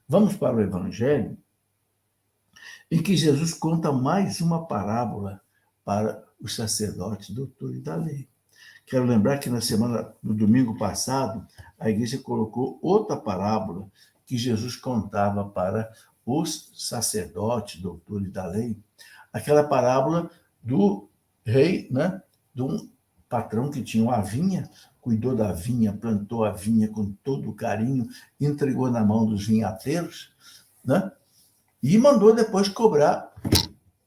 Vamos para o Evangelho, em que Jesus conta mais uma parábola para os sacerdotes, doutores da lei. Quero lembrar que no domingo passado, a igreja colocou outra parábola que Jesus contava para os sacerdotes, doutores da lei, aquela parábola do rei, né, de um patrão que tinha uma vinha, cuidou da vinha, plantou a vinha com todo o carinho, entregou na mão dos vinhateiros, né, e mandou depois cobrar,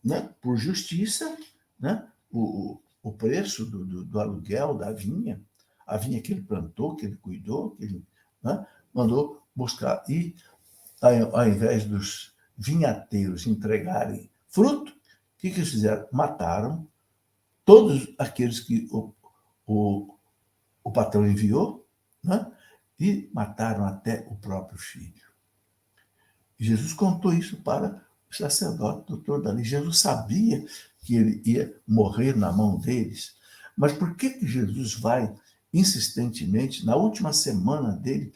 né, por justiça, né, o preço do aluguel da vinha, a vinha que ele plantou, que ele cuidou, que ele, né, mandou buscar. E, ao invés dos vinhateiros entregarem fruto, o que eles fizeram? Mataram todos aqueles que o, o patrão enviou, né, e mataram até o próprio filho. Jesus contou isso para o sacerdote, doutor da lei. Jesus sabia que ele ia morrer na mão deles. Mas por que Jesus vai insistentemente, na última semana dele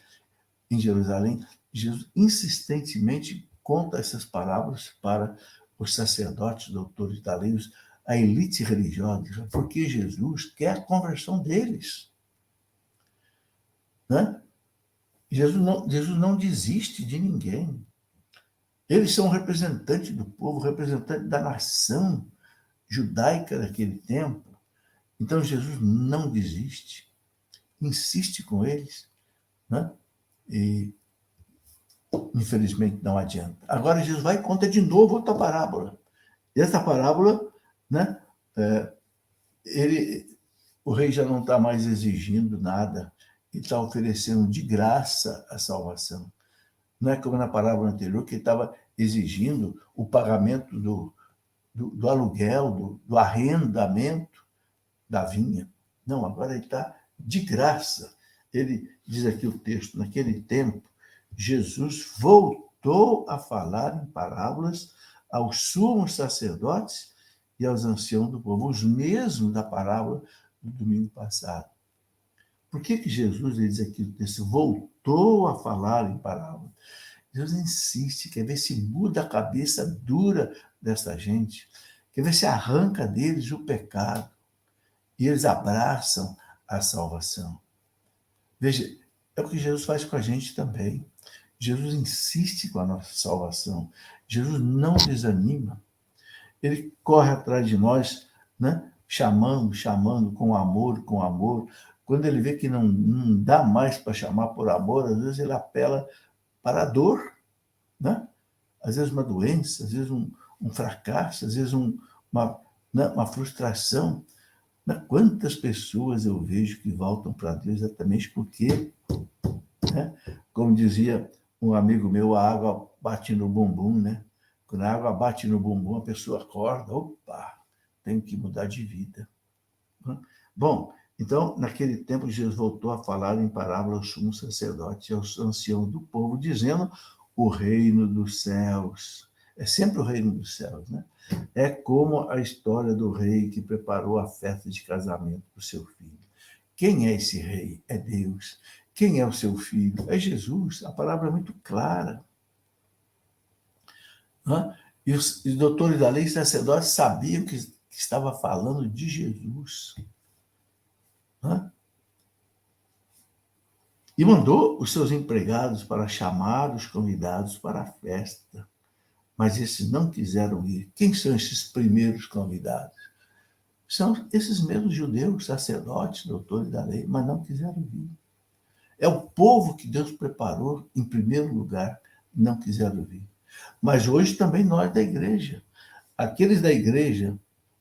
em Jerusalém, Jesus insistentemente conta essas parábolas para os sacerdotes, doutores da lei, a elite religiosa, porque Jesus quer a conversão deles. Né? Jesus não desiste de ninguém. Eles são representantes do povo, representantes da nação judaica daquele tempo. Então, Jesus não desiste, insiste com eles, né? E, infelizmente, não adianta. Agora, Jesus vai e conta de novo outra parábola. E essa parábola, né, o rei já não está mais exigindo nada, ele está oferecendo de graça a salvação. Não é como na parábola anterior, que ele estava exigindo o pagamento do aluguel, do arrendamento da vinha. Não, agora ele está de graça. Ele diz aqui o texto, naquele tempo, Jesus voltou a falar em parábolas aos sumos sacerdotes e aos anciãos do povo, os mesmos da parábola do domingo passado. Por que Jesus, ele diz aqui o texto, voltou a falar em parábolas? Deus insiste, quer ver se muda a cabeça dura dessa gente, quer ver se arranca deles o pecado e eles abraçam a salvação. Veja, é o que Jesus faz com a gente também. Jesus insiste com a nossa salvação. Jesus não desanima. Ele corre atrás de nós, né? chamando com amor, com amor. Quando ele vê que não dá mais para chamar por amor, às vezes ele apela para a dor, né? Às vezes uma doença, às vezes um fracasso, às vezes uma, né? uma frustração. Quantas pessoas eu vejo que voltam para Deus exatamente porque, né? Como dizia um amigo meu, a água bate no bumbum, né? Quando a água bate no bumbum, a pessoa acorda, opa, tenho que mudar de vida. Bom, então, naquele tempo, Jesus voltou a falar em parábola aos sumos sacerdotes e aos anciãos do povo, dizendo: o reino dos céus. É sempre o reino dos céus, né? É como a história do rei que preparou a festa de casamento para o seu filho. Quem é esse rei? É Deus. Quem é o seu filho? É Jesus. A palavra é muito clara. E os doutores da lei e sacerdotes sabiam que estava falando de Jesus. E mandou os seus empregados para chamar os convidados para a festa. Mas esses não quiseram ir. Quem são esses primeiros convidados? São esses mesmos judeus, sacerdotes, doutores da lei, mas não quiseram vir. É o povo que Deus preparou em primeiro lugar, não quiseram vir. Mas hoje também nós da igreja, aqueles da igreja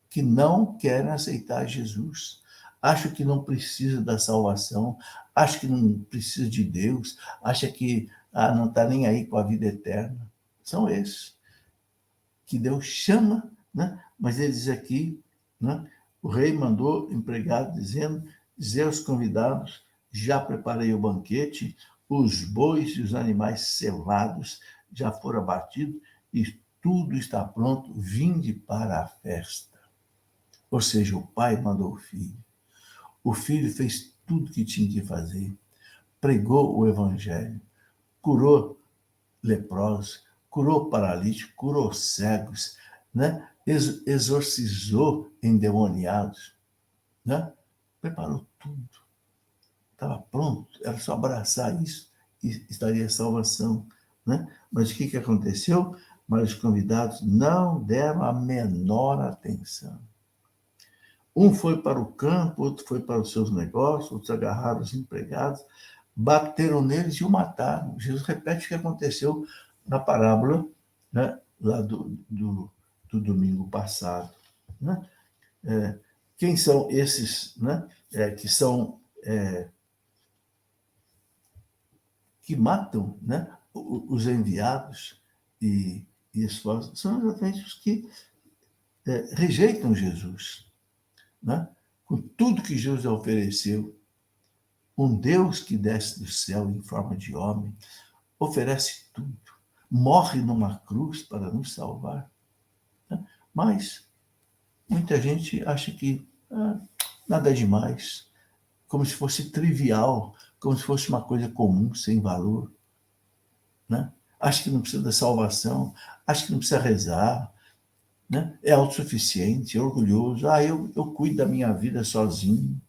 que não querem aceitar Jesus, acham que não precisa da salvação, acham que não precisa de Deus, acham que não está nem aí com a vida eterna. São esses que Deus chama, né? Mas ele diz aqui, né? O rei mandou empregado dizer aos convidados: já preparei o banquete, os bois e os animais cevados já foram abatidos e tudo está pronto, vinde para a festa. Ou seja, o pai mandou o filho. O filho fez tudo o que tinha que fazer, pregou o evangelho, curou leprosos, curou paralíticos, curou cegos, né? Exorcizou endemoniados, né? Preparou tudo. Estava pronto, era só abraçar isso e estaria a salvação, né? Mas o que aconteceu? Mas os convidados não deram a menor atenção. Um foi para o campo, outro foi para os seus negócios, outros agarraram os empregados, bateram neles e o mataram. Jesus repete o que aconteceu na parábola, né, lá do domingo passado. Né? Quem são esses, né, que matam, né, os enviados e esforços? São exatamente os que rejeitam Jesus. Né? Com tudo que Jesus ofereceu, um Deus que desce do céu em forma de homem, oferece tudo, morre numa cruz para nos salvar. Né? Mas muita gente acha que nada é demais, como se fosse trivial, como se fosse uma coisa comum, sem valor. Né? Acha que não precisa da salvação, acha que não precisa rezar, né? É autossuficiente, é orgulhoso. Eu cuido da minha vida sozinho.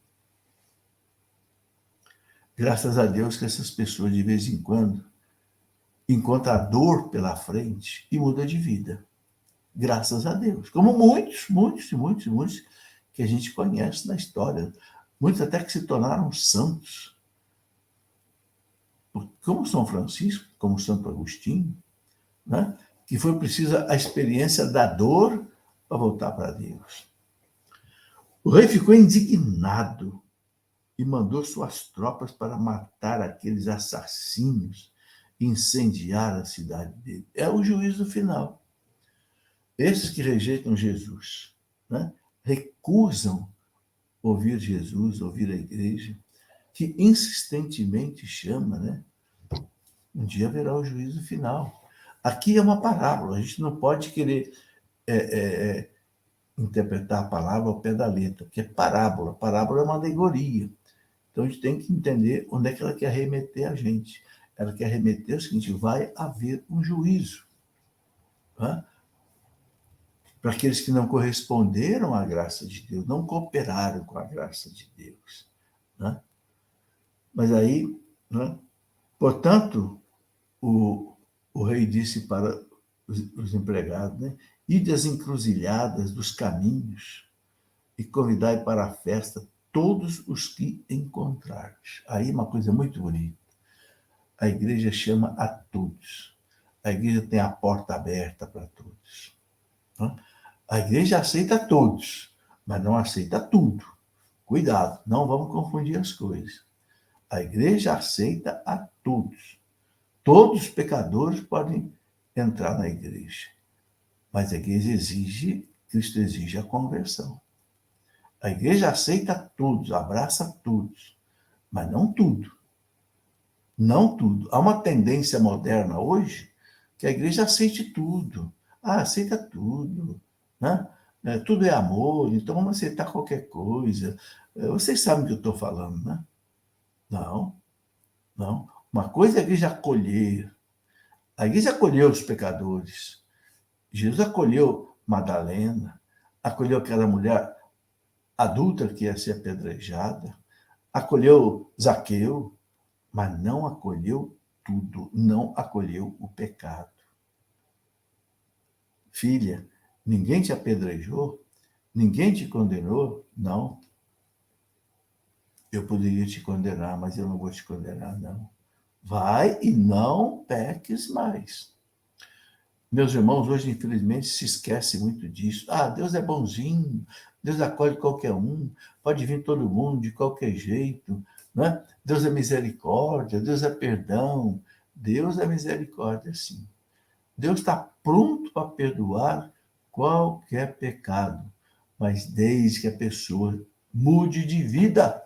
Graças a Deus que essas pessoas, de vez em quando, encontram a dor pela frente e mudam de vida. Graças a Deus. Como muitos que a gente conhece na história. Muitos até que se tornaram santos. Como São Francisco, como Santo Agostinho, né? Que foi precisa a experiência da dor para voltar para Deus. O rei ficou indignado e mandou suas tropas para matar aqueles assassinos e incendiar a cidade dele. É o juízo final. Esses que rejeitam Jesus, né, recusam ouvir Jesus, ouvir a igreja, que insistentemente chama, né? Um dia haverá o juízo final. Aqui é uma parábola, a gente não pode querer interpretar a palavra ao pé da letra, porque é parábola. Parábola é uma alegoria. Então a gente tem que entender onde é que ela quer remeter a gente. Ela quer remeter o seguinte: vai haver um juízo. Né? Para aqueles que não corresponderam à graça de Deus, não cooperaram com a graça de Deus. Né? Mas aí, né? Portanto, o rei disse para os empregados, né? Ide às encruzilhadas dos caminhos e convidai para a festa todos os que encontrares. Aí uma coisa muito bonita. A igreja chama a todos. A igreja tem a porta aberta para todos. Né? A igreja aceita todos, mas não aceita tudo. Cuidado, não vamos confundir as coisas. A igreja aceita a todos. Todos os pecadores podem entrar na igreja. Mas a igreja Cristo exige a conversão. A igreja aceita todos, abraça todos, mas não tudo. Não tudo. Há uma tendência moderna hoje que a igreja aceite tudo. Aceita tudo. Né? Tudo é amor, então vamos aceitar qualquer coisa. Vocês sabem o que eu estou falando, né? Não, não. Uma coisa é a igreja acolher. A igreja acolheu os pecadores. Jesus acolheu Madalena, acolheu aquela mulher adulta que ia ser apedrejada, acolheu Zaqueu, mas não acolheu tudo, não acolheu o pecado. Filha, ninguém te apedrejou? Ninguém te condenou? Não. Eu poderia te condenar, mas eu não vou te condenar, não. Vai e não peques mais. Meus irmãos, hoje, infelizmente, se esquece muito disso. Deus é bonzinho, Deus acolhe qualquer um, pode vir todo mundo, de qualquer jeito. Né? Deus é misericórdia, Deus é perdão. Deus é misericórdia, sim. Deus está pronto para perdoar qualquer pecado, mas desde que a pessoa mude de vida.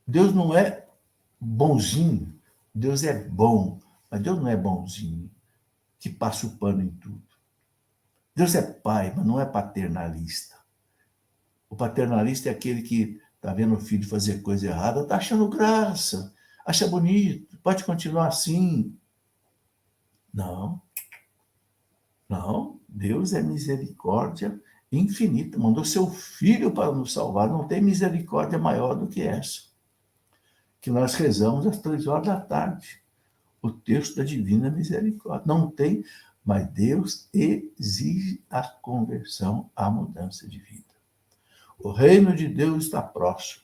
Deus não é bonzinho, Deus é bom, mas Deus não é bonzinho, que passa o pano em tudo. Deus é pai, mas não é paternalista. O paternalista é aquele que está vendo o filho fazer coisa errada, está achando graça, acha bonito, pode continuar assim. Não, não. Deus é misericórdia infinita. Mandou seu Filho para nos salvar. Não tem misericórdia maior do que essa. Que nós rezamos às 3 horas da tarde. O texto da divina misericórdia. Não tem, mas Deus exige a conversão, a mudança de vida. O reino de Deus está próximo.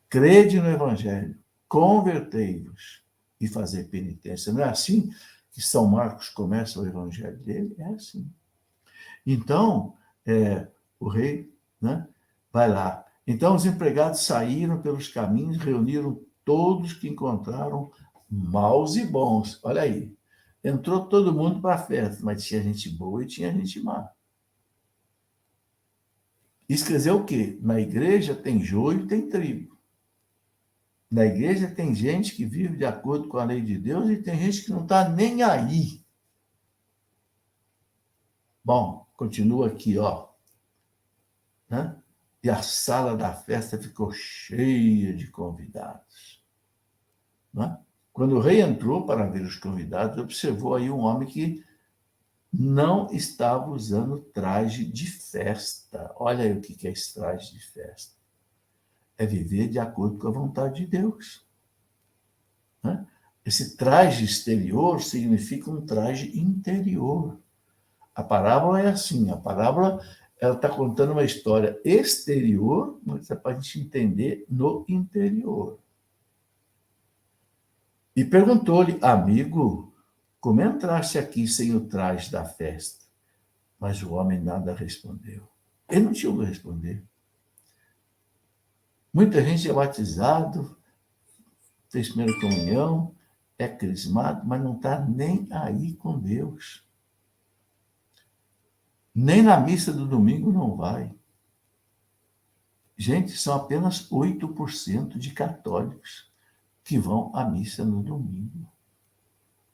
Crede no Evangelho, convertei-vos e fazer penitência. Não é assim que São Marcos começa o Evangelho dele? É assim. Então, o rei, né, vai lá. Então, os empregados saíram pelos caminhos, reuniram todos que encontraram, maus e bons. Olha aí. Entrou todo mundo para a festa, mas tinha gente boa e tinha gente má. Isso quer dizer o quê? Na igreja tem joio e tem trigo. Na igreja tem gente que vive de acordo com a lei de Deus e tem gente que não está nem aí. Bom, continua aqui, ó. Né? E a sala da festa ficou cheia de convidados. Né? Quando o rei entrou para ver os convidados, observou aí um homem que não estava usando traje de festa. Olha aí o que é esse traje de festa. É viver de acordo com a vontade de Deus. Né? Esse traje exterior significa um traje interior. A parábola é assim, a parábola ela está contando uma história exterior, mas é para a gente entender no interior. E perguntou-lhe, amigo, como entraste aqui sem o traje da festa? Mas o homem nada respondeu. Ele não tinha o que responder. Muita gente é batizado, fez primeira comunhão, é crismado, mas não está nem aí com Deus. Nem na missa do domingo não vai. Gente, são apenas 8% de católicos que vão à missa no domingo,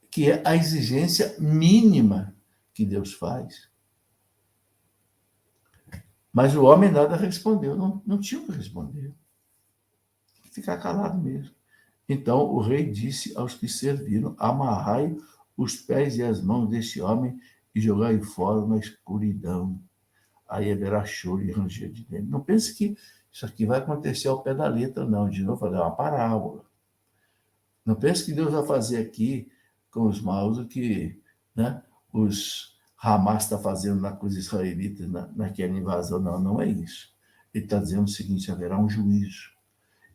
que é a exigência mínima que Deus faz. Mas o homem nada respondeu, não tinha o que responder. Ficar calado mesmo. Então o rei disse aos que serviram, amarrai os pés e as mãos deste homem e jogai fora na escuridão. Aí haverá choro e ranger de dentro. Não pense que isso aqui vai acontecer ao pé da letra, não. De novo, é uma parábola. Não pense que Deus vai fazer aqui com os maus o que, né, os Hamas está fazendo com os israelitas naquela invasão. Não, não é isso. Ele está dizendo o seguinte, haverá um juízo.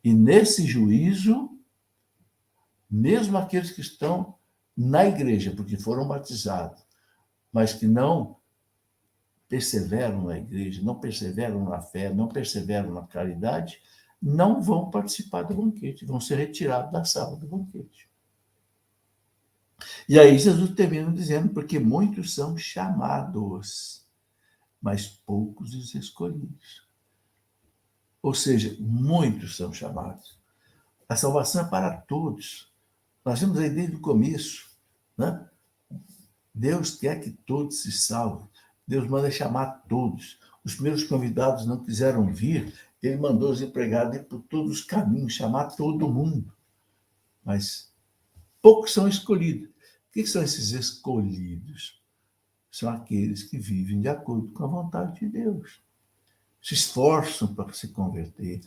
E nesse juízo, mesmo aqueles que estão na igreja, porque foram batizados, mas que não perseveram na igreja, não perseveram na fé, não perseveram na caridade, não vão participar do banquete, vão ser retirados da sala do banquete. E aí Jesus termina dizendo, porque muitos são chamados, mas poucos os escolhidos. Ou seja, muitos são chamados. A salvação é para todos. Nós vimos aí desde o começo, né? Deus quer que todos se salvem. Deus manda chamar todos. Os primeiros convidados não quiseram vir, ele mandou os empregados ir por todos os caminhos, chamar todo mundo. Mas poucos são escolhidos. O que são esses escolhidos? São aqueles que vivem de acordo com a vontade de Deus. Se esforçam para se converter,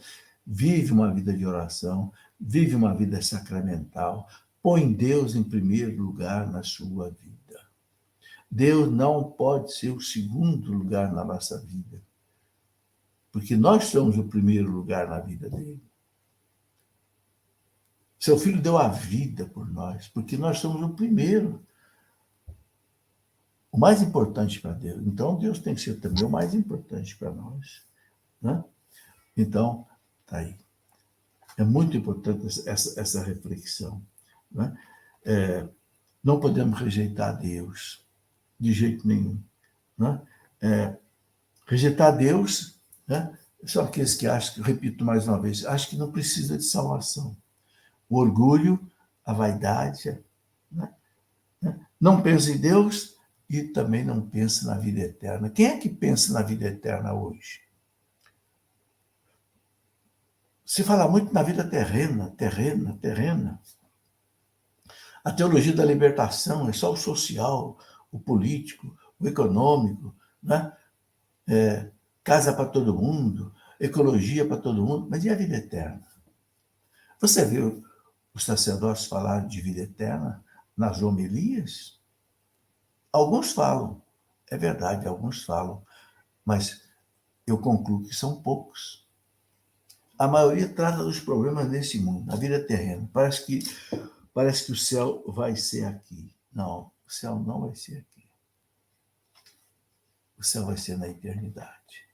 vivem uma vida de oração, vivem uma vida sacramental, põe Deus em primeiro lugar na sua vida. Deus não pode ser o segundo lugar na nossa vida, porque nós somos o primeiro lugar na vida dele. Seu filho deu a vida por nós, porque nós somos o primeiro. O mais importante para Deus. Então, Deus tem que ser também o mais importante para nós. Né? Então, tá aí. É muito importante essa reflexão. Né? Não podemos rejeitar Deus, de jeito nenhum. Né? Rejeitar Deus, né? São aqueles que acham, repito mais uma vez, acham que não precisa de salvação. O orgulho, a vaidade, né? Não pensa em Deus e também não pensa na vida eterna. Quem é que pensa na vida eterna hoje? Se fala muito na vida terrena. A teologia da libertação é só o social, o político, o econômico, né? Casa para todo mundo, ecologia para todo mundo, mas e a vida eterna? Você viu os sacerdotes falarem de vida eterna nas homilias? Alguns falam, é verdade, alguns falam, mas eu concluo que são poucos. A maioria trata dos problemas desse mundo, a vida terrena. Parece que o céu vai ser aqui. Não, o céu não vai ser aqui. O céu vai ser na eternidade.